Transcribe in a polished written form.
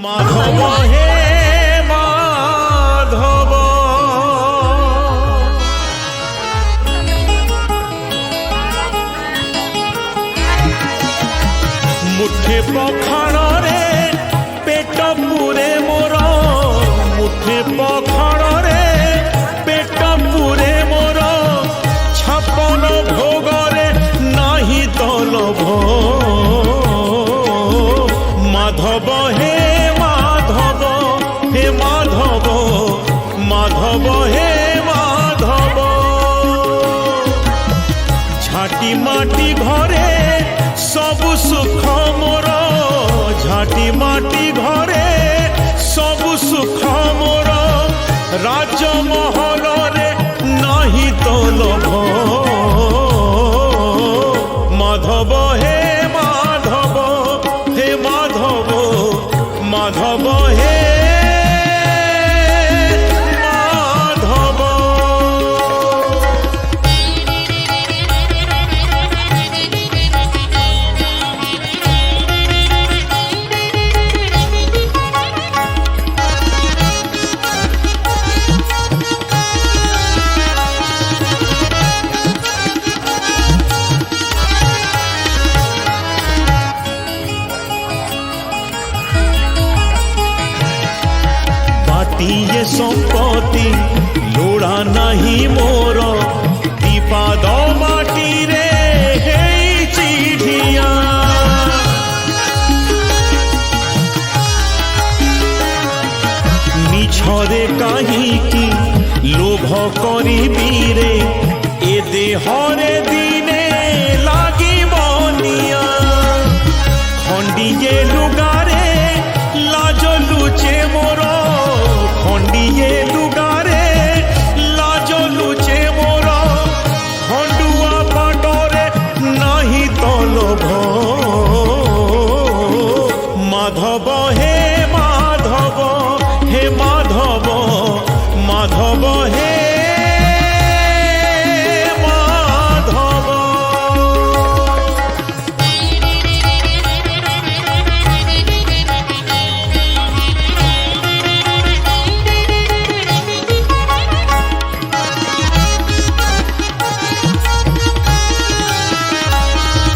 মাধব হে মাধব মুঠে পখাণরে পেট পুরে মোর মুঠে পখাণরে পেট পুরে মোর ছাপন ভোগরে নাহি তলভ মাধব হে মাধব হে মাধব মাধব হে মাধব ঝাঁটি মাটি ঘরে সবু সুখ মোর ঝাঁটি মাটি ঘরে সবু সুখ মোর রাজমহলরে নাহি তলভ মাধব হে মাধব হে মাধব মাধব হে মাধব ये संपत्ति लोड़ा नहीं मोर दीपाद माटी रे चिड़िया मिछरे कहीं लोभ करी रे ए देहरे दिने लागी बनिया खंडिए लुगा